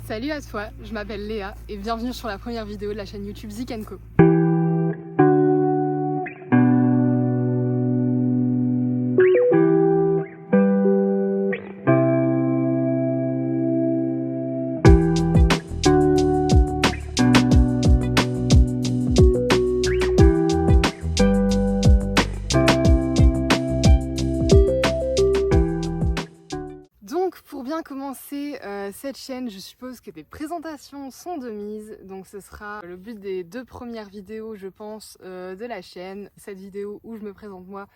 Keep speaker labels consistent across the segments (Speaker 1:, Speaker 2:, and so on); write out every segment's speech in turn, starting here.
Speaker 1: Salut à toi, je m'appelle Léa et bienvenue sur la première vidéo de la chaîne YouTube Zik & Co. Donc pour bien commencer cette chaîne, je suppose que des présentations sont de mise. Donc ce sera le but des deux premières vidéos, je pense, de la chaîne. Cette vidéo où je me présente moi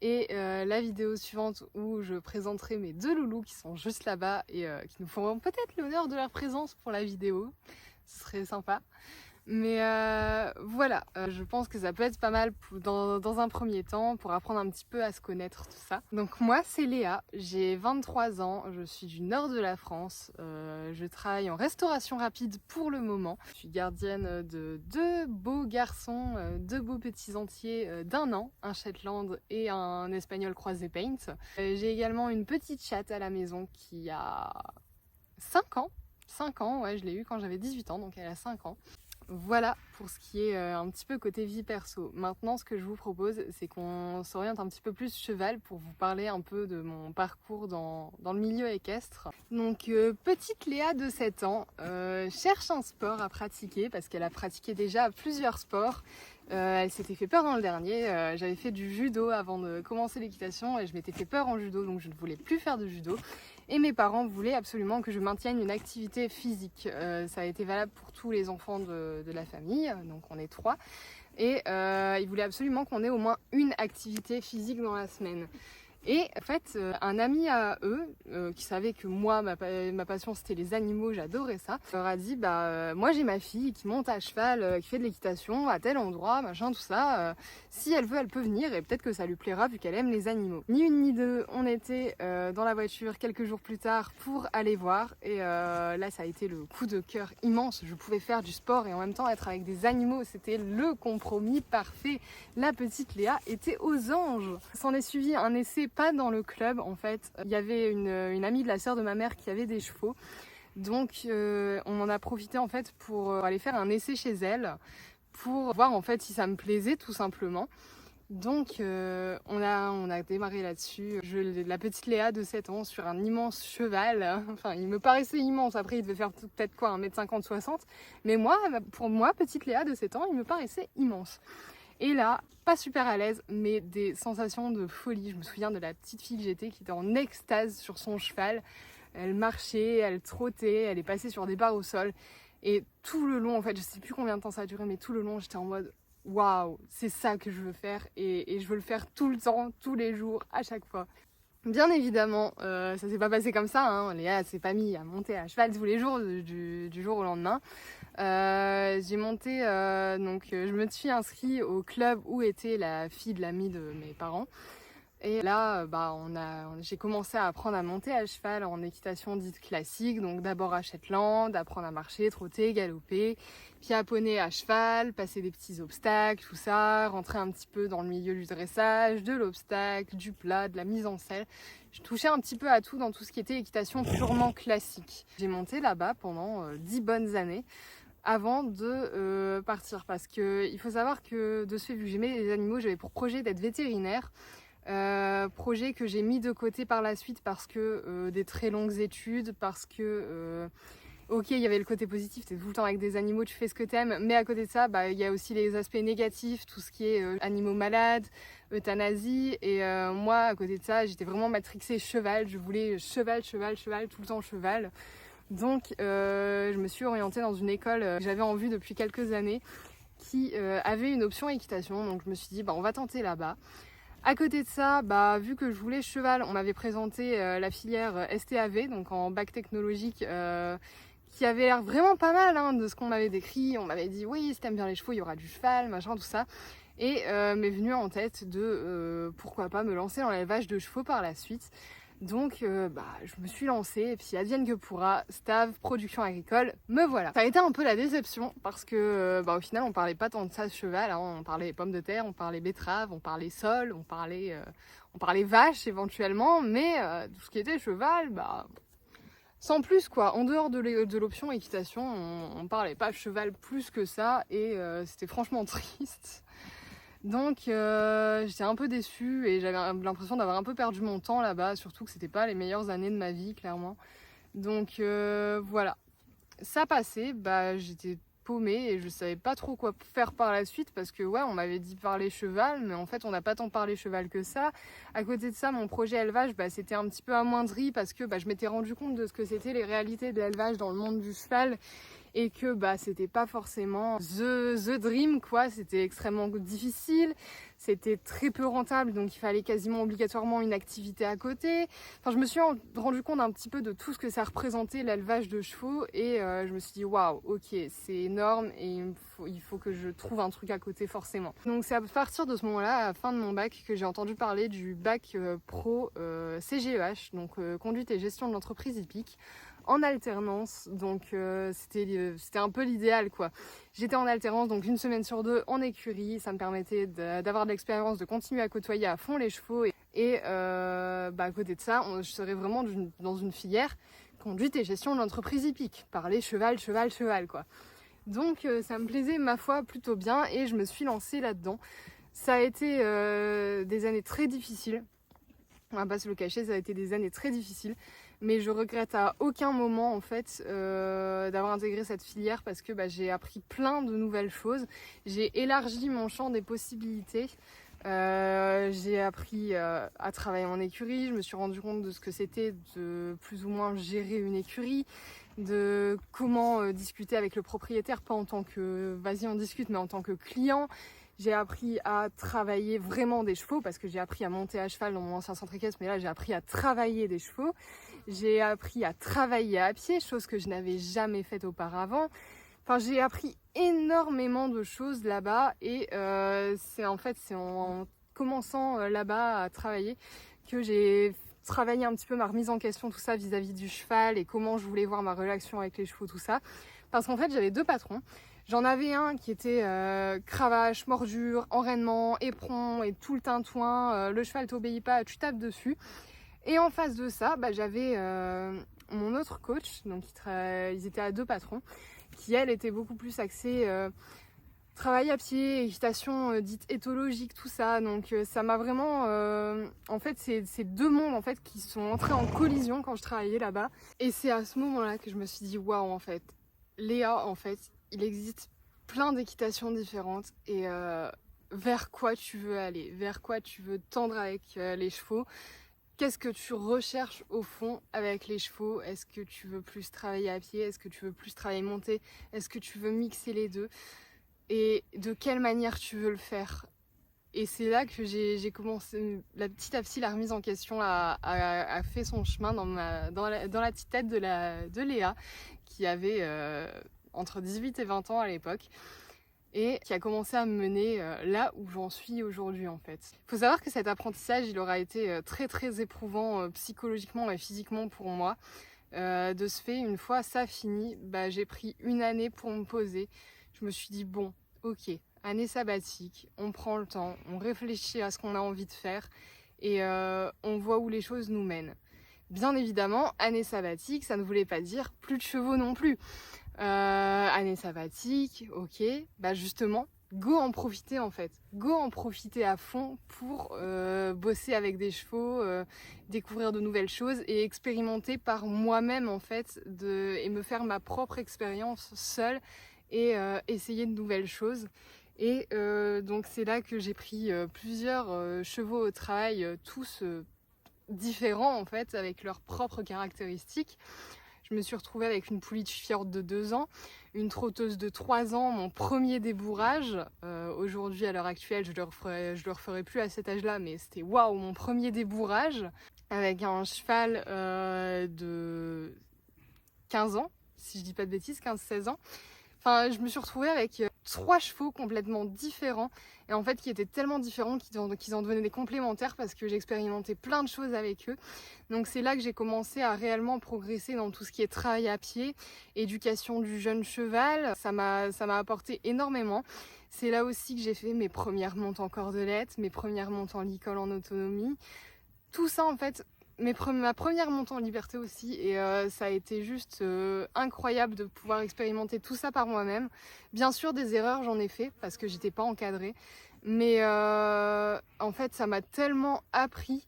Speaker 1: et la vidéo suivante où je présenterai mes deux loulous qui sont juste là-bas et qui nous feront peut-être l'honneur de leur présence pour la vidéo. Ce serait sympa. Mais voilà, je pense que ça peut être pas mal dans un premier temps pour apprendre un petit peu à se connaître, tout ça. Donc moi c'est Léa, j'ai 23 ans, je suis du nord de la France, je travaille en restauration rapide pour le moment. Je suis gardienne de deux beaux garçons, deux beaux petits entiers d'1 an, un Shetland et un espagnol croisé paint. J'ai également une petite chatte à la maison qui a 5 ans. 5 ans, ouais, je l'ai eue quand j'avais 18 ans, donc elle a 5 ans. Voilà pour ce qui est un petit peu côté vie perso. Maintenant, ce que je vous propose, c'est qu'on s'oriente un petit peu plus cheval pour vous parler un peu de mon parcours dans le milieu équestre. Donc, petite Léa de 7 ans cherche un sport à pratiquer parce qu'elle a pratiqué déjà plusieurs sports. Elle s'était fait peur dans le dernier. J'avais fait du judo avant de commencer l'équitation et je m'étais fait peur en judo, donc je ne voulais plus faire de judo. Et mes parents voulaient absolument que je maintienne une activité physique. Ça a été valable pour tous les enfants de la famille, donc on est 3. Et ils voulaient absolument qu'on ait au moins une activité physique dans la semaine. Et en fait, un ami à eux, qui savait que moi, ma passion c'était les animaux, j'adorais ça, leur a dit moi j'ai ma fille qui monte à cheval, qui fait de l'équitation à tel endroit, machin, tout ça. Si elle veut, elle peut venir et peut-être que ça lui plaira vu qu'elle aime les animaux. Ni une ni deux, on était dans la voiture quelques jours plus tard pour aller voir. Et là, ça a été le coup de cœur immense. Je pouvais faire du sport et en même temps être avec des animaux. C'était le compromis parfait. La petite Léa était aux anges. S'en est suivi un essai pas dans le club en fait. Il y avait une amie de la sœur de ma mère qui avait des chevaux. Donc on en a profité en fait pour aller faire un essai chez elle pour voir en fait si ça me plaisait tout simplement. Donc on a démarré là-dessus. La petite Léa de 7 ans sur un immense cheval. Enfin, il me paraissait immense. Après, il devait faire peut-être quoi, 1m50, 60. Mais moi, pour moi, petite Léa de 7 ans, il me paraissait immense. Et là, pas super à l'aise, mais des sensations de folie. Je me souviens de la petite fille que j'étais qui était en extase sur son cheval. Elle marchait, elle trottait, elle est passée sur des barres au sol. Et tout le long, en fait, je sais plus combien de temps ça a duré, mais tout le long, j'étais en mode waouh, c'est ça que je veux faire et je veux le faire tout le temps, tous les jours, à chaque fois. Bien évidemment, ça s'est pas passé comme ça, hein. Léa s'est pas mis à monter à cheval tous les jours du jour au lendemain. J'ai monté, je me suis inscrite au club où était la fille de l'amie de mes parents. Et là, j'ai commencé à apprendre à monter à cheval en équitation dite classique. Donc d'abord à Shetland, apprendre à marcher, trotter, galoper, puis à poney à cheval, passer des petits obstacles, tout ça, rentrer un petit peu dans le milieu du dressage, de l'obstacle, du plat, de la mise en selle. Je touchais un petit peu à tout dans tout ce qui était équitation purement classique. J'ai monté là-bas pendant 10 bonnes années avant de partir. Parce qu'il faut savoir que de ce fait, vu que j'aimais les animaux, j'avais pour projet d'être vétérinaire. Projet que j'ai mis de côté par la suite parce que des très longues études, parce que ok, il y avait le côté positif, t'es tout le temps avec des animaux, tu fais ce que t'aimes, mais à côté de ça, il y a aussi les aspects négatifs, tout ce qui est animaux malades, euthanasie, et moi, à côté de ça, j'étais vraiment matrixée cheval, je voulais cheval, tout le temps cheval. Donc je me suis orientée dans une école que j'avais en vue depuis quelques années qui avait une option équitation, donc je me suis dit on va tenter là-bas. À côté de ça, vu que je voulais cheval, on m'avait présenté la filière STAV, donc en bac technologique, qui avait l'air vraiment pas mal de ce qu'on m'avait décrit. On m'avait dit oui, si t'aimes bien les chevaux, il y aura du cheval, machin, tout ça. Et m'est venu en tête de pourquoi pas me lancer dans l'élevage de chevaux par la suite. Donc je me suis lancée et puis advienne que pourra, STAV, production agricole, me voilà. Ça a été un peu la déception parce que au final on parlait pas tant de ça de cheval, on parlait pommes de terre, on parlait betteraves, on parlait sol, on parlait vaches éventuellement, mais tout ce qui était cheval, sans plus quoi, en dehors de l'option équitation, on parlait pas cheval plus que ça et c'était franchement triste. Donc j'étais un peu déçue et j'avais l'impression d'avoir un peu perdu mon temps là-bas, surtout que c'était pas les meilleures années de ma vie clairement. Donc voilà, ça passait, j'étais paumée et je savais pas trop quoi faire par la suite parce que ouais, on m'avait dit parler cheval, mais en fait on n'a pas tant parlé cheval que ça. À côté de ça, mon projet élevage, c'était un petit peu amoindri parce que je m'étais rendu compte de ce que c'était les réalités de l'élevage dans le monde du cheval et que c'était pas forcément the dream quoi, c'était extrêmement difficile, c'était très peu rentable, donc il fallait quasiment obligatoirement une activité à côté. Enfin, je me suis rendu compte un petit peu de tout ce que ça représentait l'élevage de chevaux et je me suis dit waouh, ok, c'est énorme et il faut que je trouve un truc à côté forcément. Donc c'est à partir de ce moment-là, à la fin de mon bac, que j'ai entendu parler du bac pro CGEH, donc conduite et gestion de l'entreprise hippique, en alternance, donc c'était un peu l'idéal quoi. J'étais en alternance, donc 1 semaine sur 2 en écurie, ça me permettait d'avoir de l'expérience, de continuer à côtoyer à fond les chevaux et à côté de ça, je serais vraiment dans une filière conduite et gestion de l'entreprise hippique, parler cheval quoi. Donc ça me plaisait ma foi plutôt bien et je me suis lancée là-dedans. Ça a été des années très difficiles, on va pas se le cacher, ça a été des années très difficiles. Mais je regrette à aucun moment en fait d'avoir intégré cette filière parce que j'ai appris plein de nouvelles choses. J'ai élargi mon champ des possibilités. J'ai appris à travailler en écurie. Je me suis rendu compte de ce que c'était de plus ou moins gérer une écurie, de comment discuter avec le propriétaire, pas en tant que vas-y on discute, mais en tant que client. J'ai appris à travailler vraiment des chevaux parce que j'ai appris à monter à cheval dans mon ancien centre équestre, mais là j'ai appris à travailler des chevaux. J'ai appris à travailler à pied, chose que je n'avais jamais faite auparavant. Enfin, j'ai appris énormément de choses là-bas et c'est en commençant là-bas à travailler que j'ai travaillé un petit peu ma remise en question, tout ça vis-à-vis du cheval et comment je voulais voir ma relation avec les chevaux, tout ça. Parce qu'en fait, j'avais 2 patrons. J'en avais un qui était cravache, mordure, enraînement, éperon et tout le tintouin. Le cheval t'obéit pas, tu tapes dessus. Et en face de ça, j'avais mon autre coach, donc ils étaient à 2 patrons, qui elle était beaucoup plus axée travail à pied, équitation dite éthologique, tout ça. Donc ça m'a vraiment... en fait, c'est 2 mondes en fait, qui sont entrés en collision quand je travaillais là-bas. Et c'est à ce moment-là que je me suis dit, waouh, en fait, Léa, en fait, il existe plein d'équitations différentes et vers quoi tu veux aller, vers quoi tu veux tendre avec les chevaux. Qu'est-ce que tu recherches au fond avec les chevaux? Est-ce que tu veux plus travailler à pied? Est-ce que tu veux plus travailler monté? Est-ce que tu veux mixer les deux? Et de quelle manière tu veux le faire? Et c'est là que j'ai commencé, petit à petit, la remise en question a fait son chemin dans la petite tête de Léa, qui avait entre 18 et 20 ans à l'époque. Et qui a commencé à me mener là où j'en suis aujourd'hui en fait. Il faut savoir que cet apprentissage, il aura été très très éprouvant psychologiquement et physiquement pour moi. De ce fait, une fois ça fini, j'ai pris 1 année pour me poser. Je me suis dit bon, ok, année sabbatique, on prend le temps, on réfléchit à ce qu'on a envie de faire et on voit où les choses nous mènent. Bien évidemment, année sabbatique, ça ne voulait pas dire plus de chevaux non plus. Année sabbatique, ok, justement, go en profiter en fait. Go en profiter à fond pour bosser avec des chevaux, découvrir de nouvelles choses et expérimenter par moi-même en fait et me faire ma propre expérience seule et essayer de nouvelles choses. Et donc c'est là que j'ai pris plusieurs chevaux au travail, tous différents en fait, avec leurs propres caractéristiques. Je me suis retrouvée avec une pouliche Fjord de 2 ans, une trotteuse de 3 ans, mon premier débourrage. Aujourd'hui, à l'heure actuelle, je le referai plus à cet âge-là, mais c'était waouh, mon premier débourrage, avec un cheval de 15 ans, si je dis pas de bêtises, 15-16 ans. Enfin, je me suis retrouvée avec 3 chevaux complètement différents et en fait qui étaient tellement différents qu'ils en devenaient des complémentaires parce que j'expérimentais plein de choses avec eux. Donc c'est là que j'ai commencé à réellement progresser dans tout ce qui est travail à pied, éducation du jeune cheval. Ça m'a apporté énormément. C'est là aussi que j'ai fait mes premières montes en cordelette, mes premières montes en licol en autonomie. Tout ça en fait, ma première montée en liberté aussi, et ça a été juste incroyable de pouvoir expérimenter tout ça par moi-même. Bien sûr, des erreurs j'en ai fait parce que j'étais pas encadrée, mais en fait ça m'a tellement appris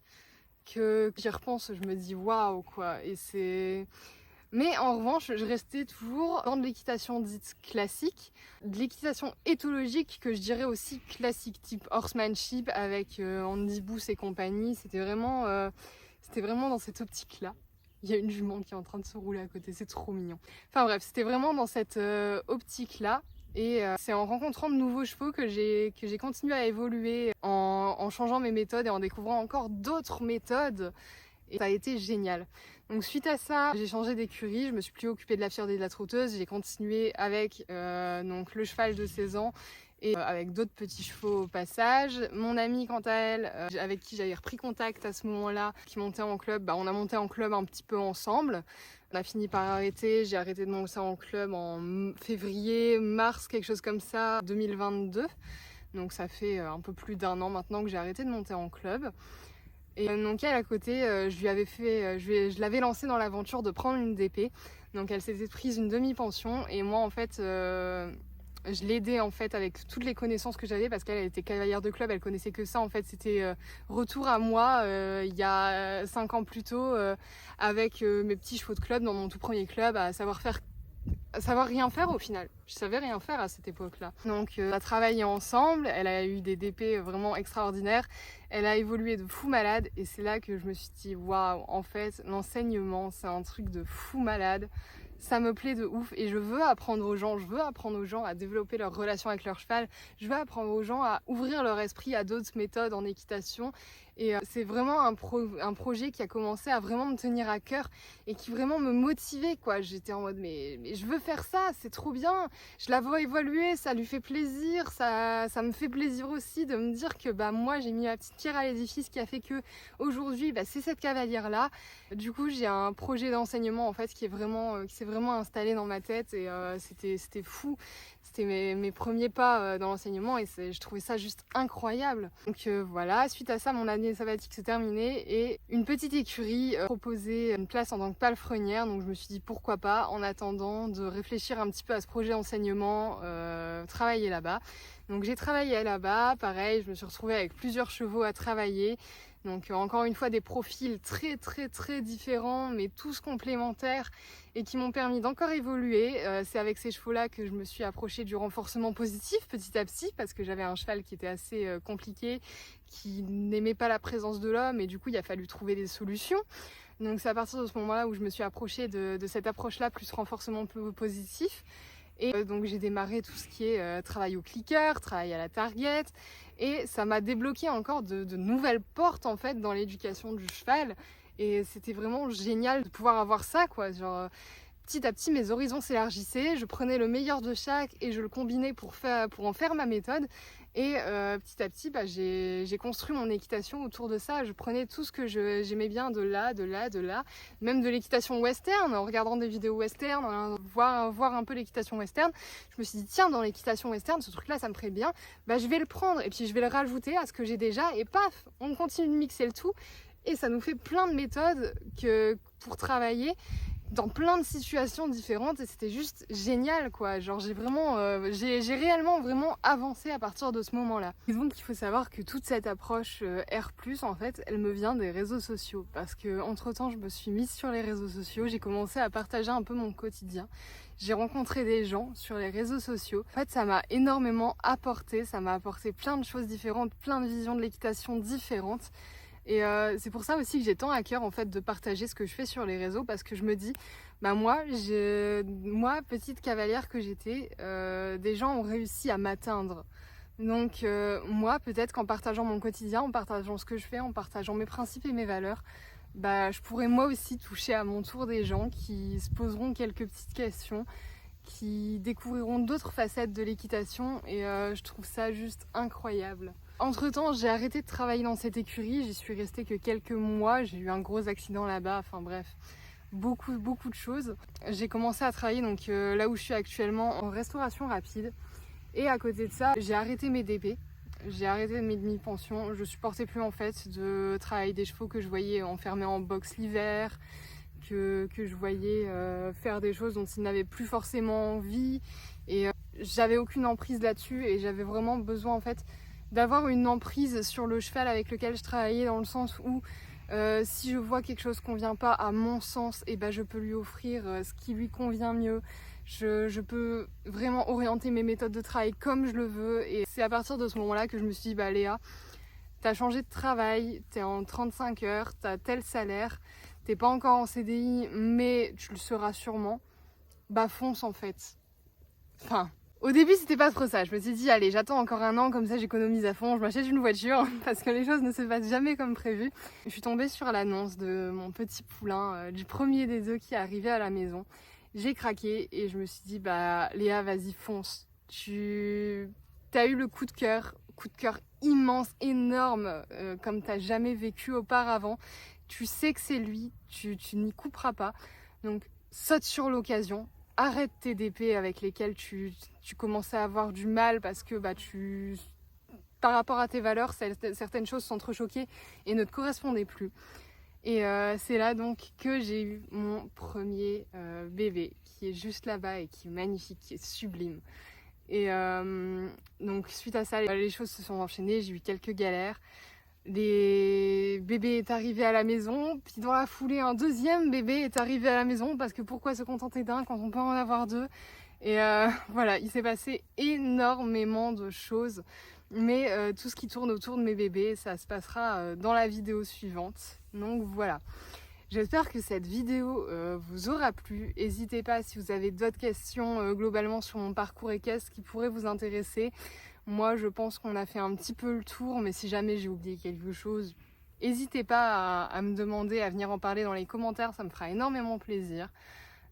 Speaker 1: que j'y repense, je me dis waouh quoi. Mais en revanche, je restais toujours dans de l'équitation dite classique, de l'équitation éthologique que je dirais aussi classique, type horsemanship avec Andy Booth et compagnie. C'était vraiment dans cette optique-là. Il y a une jument qui est en train de se rouler à côté, c'est trop mignon. Enfin bref, c'était vraiment dans cette optique-là. Et c'est en rencontrant de nouveaux chevaux que j'ai continué à évoluer en changeant mes méthodes et en découvrant encore d'autres méthodes. Et ça a été génial. Donc suite à ça, j'ai changé d'écurie, je me suis plus occupée de la fière et de la trotteuse, j'ai continué avec donc le cheval de 16 ans et avec d'autres petits chevaux au passage. Mon amie quant à elle, avec qui j'avais repris contact à ce moment-là, qui montait en club, on a monté en club un petit peu ensemble. On a fini par arrêter, j'ai arrêté de monter en club en février, mars, quelque chose comme ça, 2022. Donc ça fait un peu plus d'1 an maintenant que j'ai arrêté de monter en club. Et donc elle à côté, je l'avais lancée dans l'aventure de prendre une DP. Donc elle s'était prise une demi-pension et moi en fait je l'aidais en fait avec toutes les connaissances que j'avais parce qu'elle était cavalière de club, elle connaissait que ça en fait. C'était retour à moi il y a 5 ans plus tôt avec mes petits chevaux de club dans mon tout premier club à savoir rien faire au final. Je savais rien faire à cette époque-là. Donc on a travaillé ensemble, elle a eu des DP vraiment extraordinaires, elle a évolué de fou malade et c'est là que je me suis dit waouh, en fait l'enseignement c'est un truc de fou malade. Ça me plaît de ouf et je veux apprendre aux gens à développer leur relation avec leur cheval. Je veux apprendre aux gens à ouvrir leur esprit à d'autres méthodes en équitation. Et c'est vraiment un projet qui a commencé à vraiment me tenir à cœur et qui vraiment me motivait quoi. J'étais en mode mais je veux faire ça, c'est trop bien. Je la vois évoluer, ça lui fait plaisir, ça me fait plaisir aussi de me dire que moi j'ai mis ma petite pierre à l'édifice qui a fait que aujourd'hui c'est cette cavalière là. Du coup j'ai un projet d'enseignement en fait qui s'est vraiment installé dans ma tête et c'était fou. C'était mes premiers pas dans l'enseignement et je trouvais ça juste incroyable. Donc voilà, suite à ça, mon année sabbatique s'est terminée et une petite écurie proposait une place en tant que palefrenière. Donc je me suis dit pourquoi pas, en attendant de réfléchir un petit peu à ce projet d'enseignement, travailler là-bas. Donc j'ai travaillé là-bas, pareil, je me suis retrouvée avec plusieurs chevaux à travailler. Donc encore une fois des profils très très très différents mais tous complémentaires et qui m'ont permis d'encore évoluer. C'est avec ces chevaux-là que je me suis approchée du renforcement positif petit à petit parce que j'avais un cheval qui était assez compliqué, qui n'aimait pas la présence de l'homme et du coup il a fallu trouver des solutions. Donc c'est à partir de ce moment-là où je me suis approchée de cette approche-là plus renforcement positif. Et donc j'ai démarré tout ce qui est travail au clicker, travail à la target et ça m'a débloqué encore de nouvelles portes en fait dans l'éducation du cheval et c'était vraiment génial de pouvoir avoir ça quoi. Genre petit à petit mes horizons s'élargissaient, je prenais le meilleur de chaque et je le combinais pour en faire ma méthode. Et petit à petit, j'ai construit mon équitation autour de ça. Je prenais tout ce que j'aimais bien de là, même de l'équitation western, en regardant des vidéos western, voir un peu l'équitation western. Je me suis dit, tiens, dans l'équitation western, ce truc-là, ça me ferait bien. Je vais le prendre et puis je vais le rajouter à ce que j'ai déjà. Et paf, on continue de mixer le tout. Et ça nous fait plein de méthodes pour travailler dans plein de situations différentes et c'était juste génial quoi. Genre j'ai réellement vraiment avancé à partir de ce moment-là. Et donc il faut savoir que toute cette approche R+, en fait, elle me vient des réseaux sociaux parce que entre-temps je me suis mise sur les réseaux sociaux, j'ai commencé à partager un peu mon quotidien. J'ai rencontré des gens sur les réseaux sociaux. En fait, ça m'a énormément apporté, ça m'a apporté plein de choses différentes, plein de visions de l'équitation différentes. Et c'est pour ça aussi que j'ai tant à cœur en fait de partager ce que je fais sur les réseaux parce que je me dis moi petite cavalière que j'étais, des gens ont réussi à m'atteindre. Donc moi peut-être qu'en partageant mon quotidien, en partageant ce que je fais, en partageant mes principes et mes valeurs, je pourrais moi aussi toucher à mon tour des gens qui se poseront quelques petites questions, qui découvriront d'autres facettes de l'équitation et je trouve ça juste incroyable. Entre-temps, j'ai arrêté de travailler dans cette écurie, j'y suis restée que quelques mois, j'ai eu un gros accident là-bas, enfin bref, beaucoup de choses. J'ai commencé à travailler donc là où je suis actuellement en restauration rapide et à côté de ça, j'ai arrêté mes DP. j'ai arrêté mes demi-pensions. Je supportais plus en fait de travailler des chevaux que je voyais enfermés en box l'hiver, que je voyais faire des choses dont ils n'avaient plus forcément envie. Et j'avais aucune emprise là-dessus et j'avais vraiment besoin en fait d'avoir une emprise sur le cheval avec lequel je travaillais, dans le sens où si je vois quelque chose qui ne convient pas à mon sens, et ben je peux lui offrir ce qui lui convient mieux. Je peux vraiment orienter mes méthodes de travail comme je le veux. Et c'est à partir de ce moment-là que je me suis dit, bah Léa, t'as changé de travail, t'es en 35 heures, t'as tel salaire, t'es pas encore en CDI, mais tu le seras sûrement. Bah fonce en fait. Enfin, au début c'était pas trop ça. Je me suis dit, allez, j'attends encore un an, comme ça j'économise à fond, je m'achète une voiture, parce que les choses ne se passent jamais comme prévu. Je suis tombée sur l'annonce de mon petit poulain, du premier des deux qui est arrivé à la maison. J'ai craqué et je me suis dit, bah Léa, vas-y, fonce. T'as eu le coup de cœur immense, énorme, comme t'as jamais vécu auparavant. Tu sais que c'est lui, tu n'y couperas pas. Donc saute sur l'occasion, arrête tes DP avec lesquels tu commençais à avoir du mal parce que bah, par rapport à tes valeurs, certaines choses s'entrechoquaient et ne te correspondaient plus. Et c'est là donc que j'ai eu mon premier bébé qui est juste là-bas et qui est magnifique, qui est sublime. Et donc suite à ça, les choses se sont enchaînées, j'ai eu quelques galères. Les bébés est arrivé à la maison, puis dans la foulée un deuxième bébé est arrivé à la maison, parce que pourquoi se contenter d'un quand on peut en avoir deux. Et voilà, il s'est passé énormément de choses, mais tout ce qui tourne autour de mes bébés, ça se passera dans la vidéo suivante. Donc voilà, j'espère que cette vidéo vous aura plu. N'hésitez pas si vous avez d'autres questions globalement sur mon parcours équestre qui pourraient vous intéresser. Moi, je pense qu'on a fait un petit peu le tour, mais si jamais j'ai oublié quelque chose, n'hésitez pas à me demander, à venir en parler dans les commentaires, ça me fera énormément plaisir.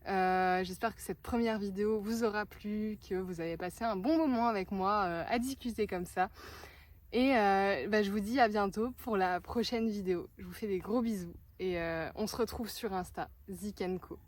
Speaker 1: J'espère que cette première vidéo vous aura plu, que vous avez passé un bon moment avec moi à discuter comme ça. Et je vous dis à bientôt pour la prochaine vidéo. Je vous fais des gros bisous et on se retrouve sur Insta, Zik & Co.